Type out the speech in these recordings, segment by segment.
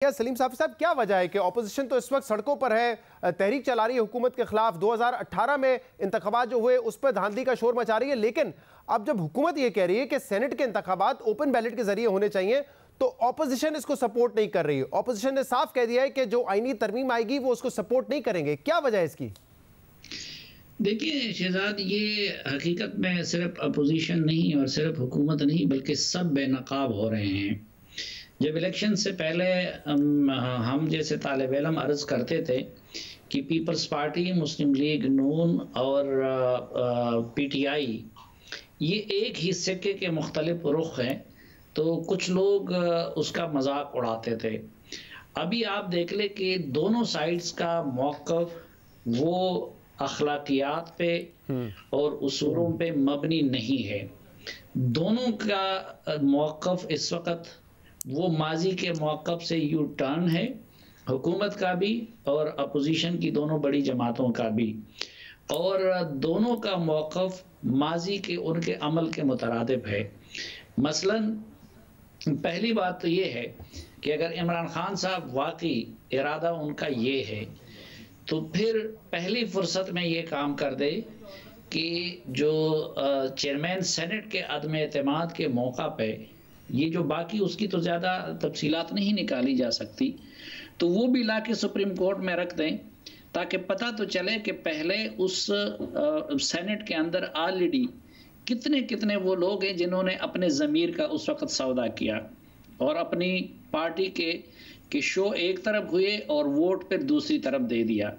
या सलीम साहब, क्या वजह है कि ऑपोजिशन तो इस वक्त सड़कों पर है, तहरीक चला रही है हुकूमत के खिलाफ। 2018 में इंतखाबात जो हुए उस पर धांधली का शोर मचा रही है, लेकिन अब जब हुकूमत ये कह रही है कि सेनेट के इंतखाबात ओपन बैलेट के जरिए होने चाहिए तो ऑपोजिशन इसको सपोर्ट नहीं कर रही है। ऑपोजिशन ने साफ कह दिया है कि जो आईनी तरमीम आएगी वो उसको सपोर्ट नहीं करेंगे। क्या वजह है इसकी? देखिए शहजाद, ये हकीकत में सिर्फ अपोजिशन नहीं और सिर्फ हुकूमत नहीं बल्कि सब बेनकाब हो रहे हैं। जब इलेक्शन से पहले हम जैसे तालिब इल्म अर्ज़ करते थे कि पीपल्स पार्टी, मुस्लिम लीग नून और पीटीआई ये एक ही सिक्के के मुख्तलिफ रुख हैं, तो कुछ लोग उसका मजाक उड़ाते थे। अभी आप देख ले कि दोनों साइड्स का मौक़िफ़ वो अखलाकियात पे और उसूलों पे मबनी नहीं है। दोनों का मौक़िफ़ इस वक्त वो माजी के मौक़िफ़ से यू टर्न है, हुकूमत का भी और अपोजिशन की दोनों बड़ी जमातों का भी, और दोनों का मौक़िफ़ माजी के उनके अमल के मुतरादिफ है। मसलन पहली बात तो ये है कि अगर इमरान खान साहब वाकई इरादा उनका ये है तो फिर पहली फुर्सत में ये काम कर दे कि जो चेयरमैन सेनेट के अदम एतमाद के मौका पे, ये जो बाकी उसकी तो ज़्यादा तफसीलात नहीं निकाली जा सकती, तो वो भी ला के सुप्रीम कोर्ट में रख दें ताकि पता तो चले कि पहले उस सेनेट के अंदर ऑलरेडी कितने कितने वो लोग हैं जिन्होंने अपने ज़मीर का उस वक़्त सौदा किया और अपनी पार्टी के शो एक तरफ हुए और वोट फिर दूसरी तरफ दे दिया।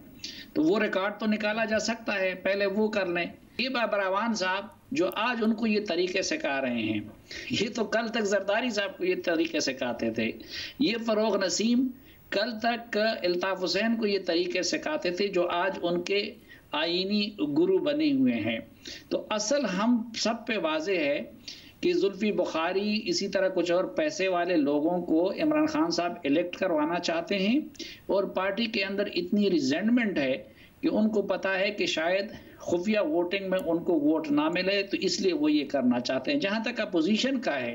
तो वो रिकॉर्ड तो निकाला जा सकता है, पहले वो कर लें। ये बाबरावान साहब जो आज उनको ये तरीके सिखा रहे हैं, ये तो कल तक जरदारी साहब को ये तरीके सिखाते थे। ये फरोग नसीम कल तक इल्ताफ हुसैन को ये तरीके सिखाते थे जो आज उनके आईनी गुरु बने हुए हैं। तो असल हम सब पे वाज़े है कि जुल्फी बुखारी, इसी तरह कुछ और पैसे वाले लोगों को इमरान खान साहब इलेक्ट करवाना चाहते हैं और पार्टी के अंदर इतनी रिजेंटमेंट है कि उनको पता है कि शायद खुफिया वोटिंग में उनको वोट ना मिले, तो इसलिए वो ये करना चाहते हैं। जहाँ तक अपोजिशन का है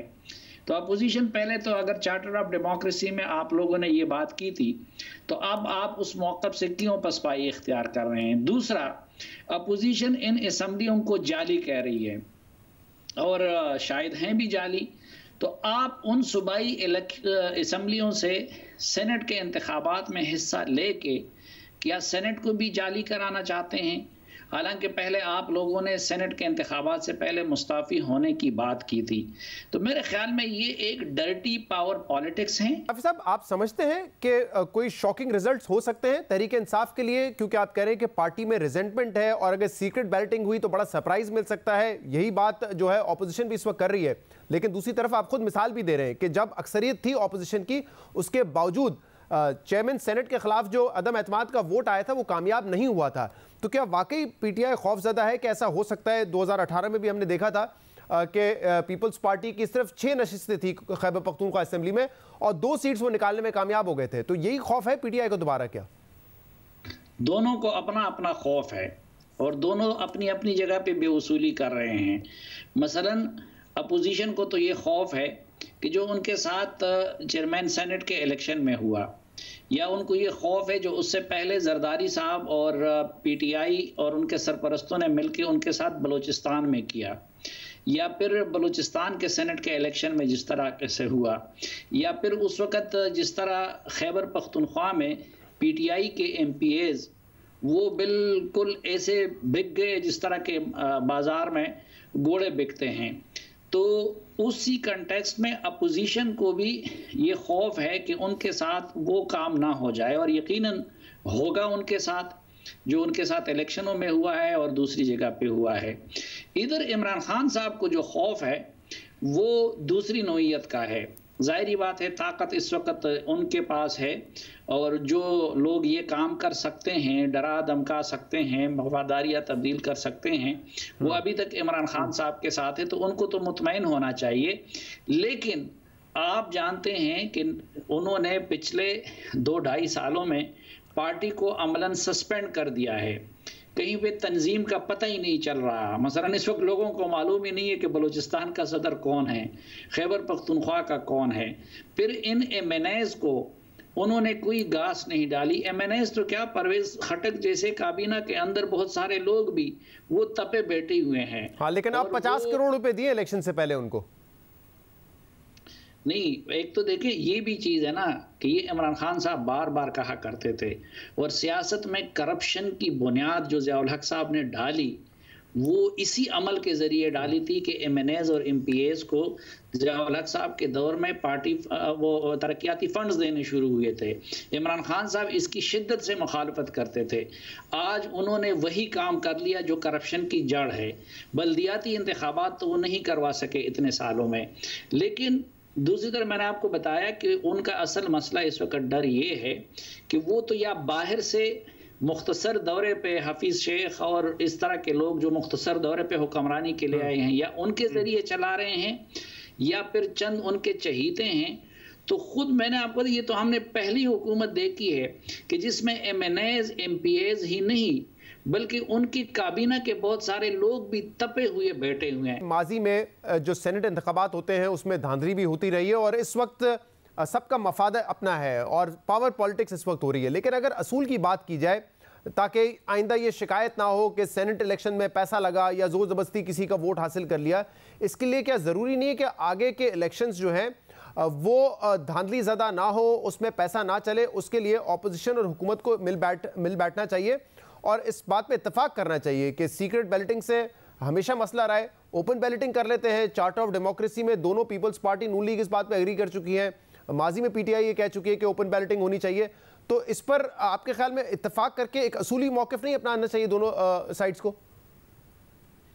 तो अपोजिशन पहले तो अगर चार्टर ऑफ डेमोक्रेसी में आप लोगों ने ये बात की थी तो अब आप उस मौक़िफ़ से क्यों पसपाई इख्तियार कर रहे हैं? दूसरा, अपोजिशन इन असम्बलियों को जाली कह रही है और शायद हैं भी जाली, तो आप उन सूबाई असम्बलियों से सेनेट के इंतखाबात में हिस्सा लेके क्या सेनेट को भी जाली कराना चाहते हैं? हालांकि पहले आप लोगों ने सेनेट के इंतखाबात से पहले मुस्ताफ़ी होने की बात की थी। तो मेरे ख्याल में ये एक डर्टी पावर पॉलिटिक्स है। हाफिज़ साहब, आप समझते हैं कि कोई शॉकिंग रिजल्ट्स हो सकते हैं तहरीक इंसाफ के लिए, क्योंकि आप कह रहे हैं कि पार्टी में रिजेंटमेंट है और अगर सीक्रेट बैलेटिंग हुई तो बड़ा सरप्राइज मिल सकता है। यही बात जो है ऑपोजिशन भी इस वक्त कर रही है, लेकिन दूसरी तरफ आप खुद मिसाल भी दे रहे हैं कि जब अक्सरियत थी ऑपोजिशन की, उसके बावजूद चेयरमैन सेनेट के खिलाफ जो अदम एतमाद का वोट आया था वो कामयाब नहीं हुआ था। तो क्या वाकई पीटीआई खौफजदा है कि ऐसा हो सकता है? 2018 में भी हमने देखा था कि पीपल्स पार्टी की सिर्फ 6 नशिस्तें थी खैबर पख्तूनख्वा असेंबली में और 2 सीट्स वो निकालने में कामयाब हो गए थे। तो यही खौफ है पीटीआई को दोबारा? क्या दोनों को अपना अपना खौफ है और दोनों अपनी अपनी जगह पे बेउसूली कर रहे हैं। मसलन अपोजिशन को तो ये खौफ है कि जो उनके साथ चेयरमैन सेनेट के इलेक्शन में हुआ, या उनको ये खौफ है जो उससे पहले जरदारी साहब और पीटीआई और उनके सरपरस्तों ने मिलकर उनके साथ बलूचिस्तान में किया, या फिर बलूचिस्तान के सेनेट के इलेक्शन में जिस तरह से हुआ, या फिर उस वक़्त जिस तरह खैबर पख्तूनख्वा में पीटीआई के एमपीएज वो बिल्कुल ऐसे बिक गए जिस तरह के बाज़ार में घोड़े बिकते हैं। तो उसी कंटेक्स्ट में अपोजिशन को भी ये खौफ है कि उनके साथ वो काम ना हो जाए, और यकीनन होगा उनके साथ, जो उनके साथ इलेक्शनों में हुआ है और दूसरी जगह पे हुआ है। इधर इमरान खान साहब को जो खौफ है वो दूसरी नौइयत का है। जाहिर बात है ताकत इस वक्त उनके पास है और जो लोग ये काम कर सकते हैं, डरा धमका सकते हैं, वफादारियाँ तब्दील कर सकते हैं, वो अभी तक इमरान खान साहब के साथ है, तो उनको तो मुतमईन होना चाहिए। लेकिन आप जानते हैं कि उन्होंने पिछले 2-2.5 सालों में पार्टी को अमलन सस्पेंड कर दिया है। कहीं पे तंजीम का पता ही नहीं चल रहा। मसलन इस वक्त लोगों को मालूम ही नहीं है कि बलूचिस्तान का सदर कौन है, खैबर पख्तूनख्वा का कौन है। फिर इन एमएनएज को उन्होंने कोई घास नहीं डाली। MNAs तो क्या, परवेज खटक जैसे काबीना के अंदर बहुत सारे लोग भी वो तपे बैठे हुए हैं। हाँ, लेकिन आप 50 करोड़ रुपए दिए इलेक्शन से पहले उनको। नहीं, एक तो देखिए ये भी चीज है ना कि ये इमरान खान साहब बार बार कहा करते थे, और सियासत में करप्शन की बुनियाद जो ज़िया उल हक साहब ने डाली वो इसी अमल के जरिए डाली थी कि MNAs और MPAs को ज़िया उल हक साहब के दौर में पार्टी वो तरक्याती फंड्स देने शुरू हुए थे। इमरान खान साहब इसकी शिद्दत से मुखालफत करते थे। आज उन्होंने वही काम कर लिया जो करप्शन की जड़ है। बल्दियाती इंतखाबात तो वो नहीं करवा सके इतने सालों में, लेकिन दूसरी तरफ मैंने आपको बताया कि उनका असल मसला इस वक्त डर ये है कि वो तो या बाहर से मुख्तसर दौरे पे हफीज़ शेख और इस तरह के लोग जो मुख्तसर दौरे पे हुक्मरानी के लिए आए हैं या उनके ज़रिए चला रहे हैं, या फिर चंद उनके चहीते हैं। तो खुद मैंने आपको, ये तो हमने पहली हुकूमत देखी है कि जिसमें MNAs MPAs ही नहीं बल्कि उनकी काबीना के बहुत सारे लोग भी तपे हुए बैठे हुए हैं। माजी में जो सेनेट इंतखाबात होते हैं उसमें धांधली भी होती रही है और इस वक्त सबका मफाद अपना है और पावर पॉलिटिक्स इस वक्त हो रही है। लेकिन अगर असूल की बात की जाए ताकि आइंदा ये शिकायत ना हो कि सेनेट इलेक्शन में पैसा लगा या ज़ोर ज़बरदस्ती किसी का वोट हासिल कर लिया, इसके लिए क्या ज़रूरी नहीं है कि आगे के इलेक्शंस जो हैं वो धांधली ज़्यादा ना हो, उसमें पैसा ना चले? उसके लिए ऑपोजिशन और हुकूमत को मिल बैठना चाहिए और इस बात पे इत्तेफाक करना चाहिए कि सीक्रेट बैलेटिंग से हमेशा मसला रहा है, ओपन बैलेटिंग कर लेते हैं। चार्टर ऑफ डेमोक्रेसी में दोनों पीपल्स पार्टी नून लीग इस बात पे एग्री कर चुकी है, माजी में PTI ये कह चुकी है कि ओपन बैलेटिंग होनी चाहिए। तो इस पर आपके ख्याल में इत्तेफाक करके एक असूली मौक़िफ़ नहीं अपनाना चाहिए दोनों साइड्स को?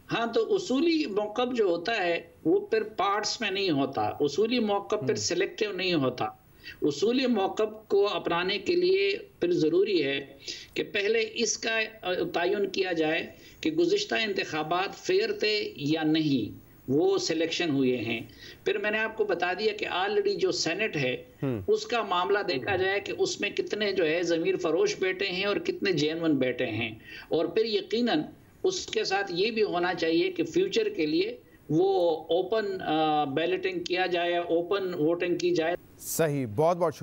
हाँ, तो उसूली मौक़िफ़ जो होता है वो फिर पार्ट्स में नहीं होता, उसूली मौक़िफ़ फिर सिलेक्टिव नहीं होता। उसूली मौक़िफ़ को अपनाने के लिए फिर ज़रूरी है कि पहले इसका तयन किया जाए कि गुज़िश्ता इंतखाबात फेयर थे या नहीं, वो सिलेक्शन हुए हैं। फिर मैंने आपको बता दिया कि ऑलरेडी जो सेनेट है उसका मामला देखा जाए कि उसमें कितने जो है ज़मीर फरोश बैठे हैं और कितने जेन्युइन बैठे हैं। और फिर यकीनन उसके साथ ये भी होना चाहिए कि फ्यूचर के लिए वो ओपन बैलेटिंग किया जाए, ओपन वोटिंग की जाए। सही, बहुत बहुत शुक्रिया।